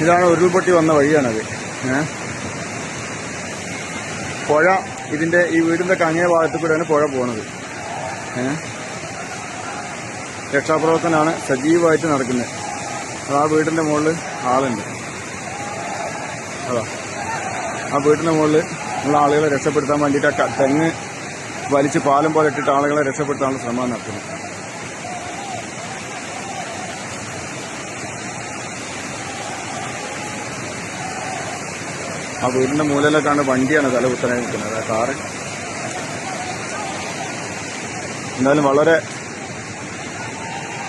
ഇതാണ് ഉരുൾപൊട്ടി വന്ന വഴിയാണത്. പുഴ ഇതിൻ്റെ ഈ വീടിൻ്റെ അങ്ങേ ഭാഗത്ത് കൂടെയാണ് പുഴ പോകുന്നത്. രക്ഷാപ്രവർത്തനമാണ് സജീവമായിട്ട് നടക്കുന്നത്. അത് ആ വീടിൻ്റെ മുകളിൽ ആളുണ്ട്. അതാ ആ വീടിൻ്റെ മുകളിൽ ഉള്ള ആളുകളെ രക്ഷപ്പെടുത്താൻ വേണ്ടിയിട്ട് തെങ്ങ് വലിച്ച് പാലം പോലെ ഇട്ടിട്ട് ആളുകളെ രക്ഷപ്പെടുത്താനുള്ള ശ്രമം നടത്തുന്നു. ആ വീടിൻ്റെ മൂലയിലേക്കാണ് വണ്ടിയാണ് തലകുത്തനായി നിൽക്കുന്നത്. ആ കാറ് എന്തായാലും വളരെ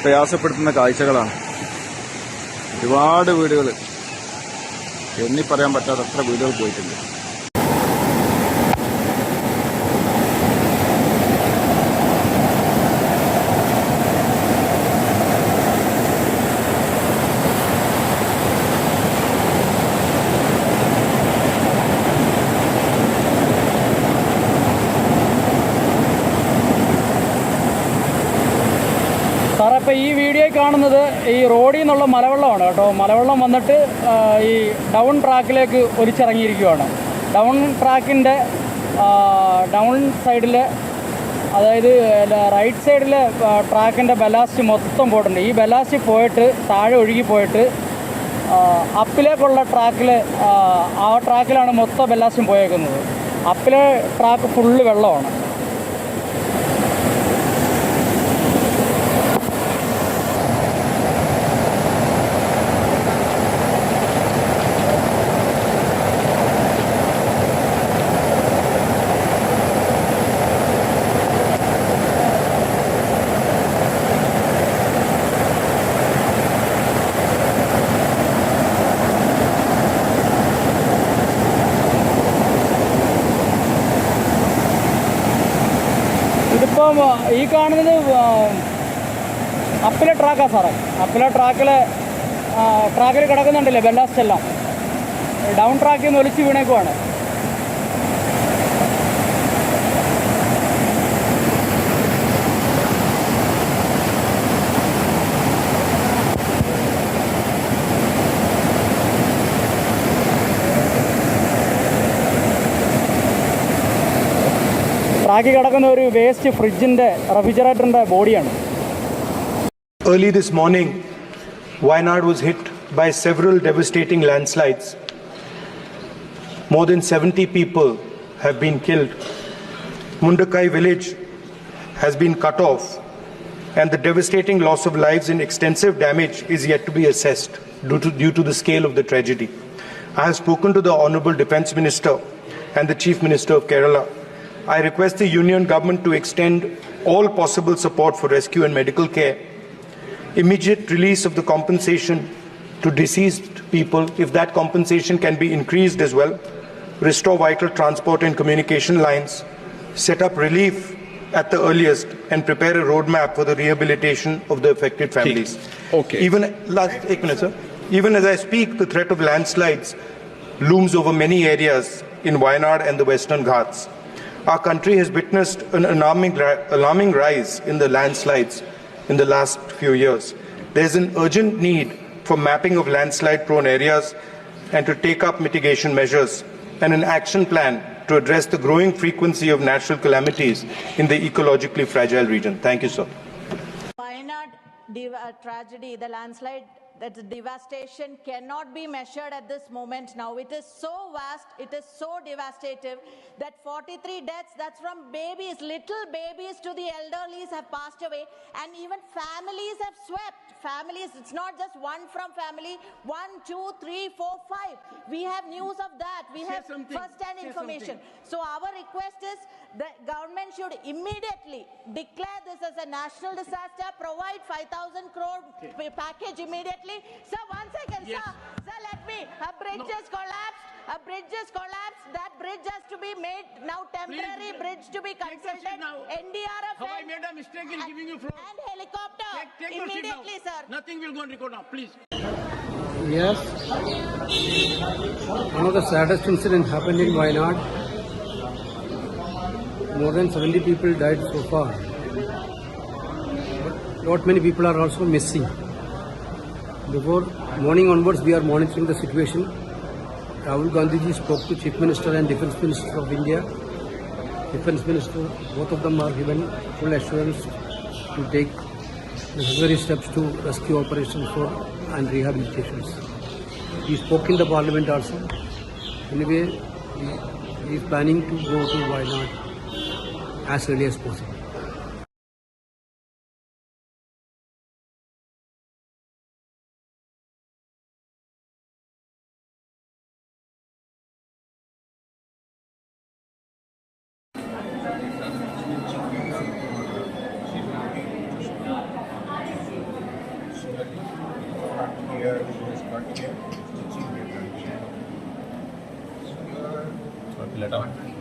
പ്രയാസപ്പെടുത്തുന്ന കാഴ്ചകളാണ്. ഒരുപാട് വീടുകൾ, എണ്ണി പറയാൻ പറ്റാത്തത്ര വീടുകൾ പോയിട്ടുണ്ട്. സാറേ, ഇപ്പോൾ ഈ വീഡിയോ കാണുന്നത് ഈ റോഡിൽ നിന്നുള്ള മലവെള്ളമാണ് കേട്ടോ. മലവെള്ളം വന്നിട്ട് ഈ ഡൗൺ ട്രാക്കിലേക്ക് ഒലിച്ചിറങ്ങിയിരിക്കുകയാണ്. ഡൗൺ ട്രാക്കിൻ്റെ ഡൗൺ സൈഡിൽ, അതായത് റൈറ്റ് സൈഡിലെ ട്രാക്കിൻ്റെ ബലാസ്റ്റ് മൊത്തം പോയിട്ടുണ്ട്. ഈ ബലാസ്റ്റ് പോയിട്ട് താഴെ ഒഴുകി പോയിട്ട് അപ്പിലേക്കുള്ള ട്രാക്കിൽ, ആ ട്രാക്കിലാണ് മൊത്തം ബലാസ്റ്റും പോയേക്കുന്നത്. അപ്പിലെ ട്രാക്ക് ഫുള്ള് വെള്ളമാണ്. ഇതിപ്പം ഈ കാണുന്നത് അപ്പിലെ ട്രാക്കാണ് സാറേ. അപ്പിലെ ട്രാക്കിൽ കിടക്കുന്നുണ്ടല്ലേ ബെല്ലാസ്റ്റ് എല്ലാം. ഡൗൺ ട്രാക്കിൽ നിന്ന് ഒലിച്ച് വീണേക്കുവാണ്. ട്രാക്കിൽ കിടക്കുന്ന ഒരു വേസ്റ്റ് ഫ്രിഡ്ജിൻ്റെ റെഫ്രിജറേറ്ററിൻ്റെ ബോഡിയാണ്. Early this morning, Wayanad was hit by several devastating landslides. More than 70 people have been killed. Mundakai village has been cut off, and the devastating loss of lives and extensive damage is yet to be assessed due to the scale of the tragedy. I have spoken to the Honourable Defence Minister and the Chief Minister of Kerala. I request the Union Government to extend all possible support for rescue and medical care, immediate release of the compensation to deceased people, if that compensation can be increased as well, restore vital transport and communication lines, set up relief at the earliest, and prepare a roadmap for the rehabilitation of the affected families. Okay. Even as I speak, the threat of landslides looms over many areas in Wayanad and the Western Ghats. Our country has witnessed an alarming rise in the landslides in the last few years. There is an urgent need for mapping of landslide-prone areas and to take up mitigation measures and an action plan to address the growing frequency of natural calamities in the ecologically fragile region. Thank you, sir. Wayanad tragedy, the landslide, that devastation cannot be measured at this moment now. It is so vast, it is so devastating that 43 deaths, that's from babies, little babies to the elderlies have passed away, and even families have swept. Families, it's not just one from family, 1, 2, 3, 4, 5. We have news of that. We have first-hand information. So our request is the government should immediately declare this as a national disaster, provide 5,000 crore package immediately. Sir, one second, yes. Sir, let me. A bridge has collapsed. A bridge has collapsed. That bridge has to be made now temporary. Please, bridge to be consulted. NDRF. Have I made a mistake in giving you floor? And helicopter. Take immediately, sir. Nothing will go on record now, please. Yes. One of the saddest incidents happened in Wayanad. More than 70 people died so far. But not many people are also missing. Before morning onwards, we are monitoring the situation. Rahul Gandhi ji spoke to Chief Minister and Defence Minister of India. Defence Minister, both of them are given full assurance to take necessary steps to rescue operations for and rehabilitations. He spoke in the Parliament also. Anyway, he is planning to go to Wayanad as early as possible. കുഴപ്പമില്ല കേട്ടോ.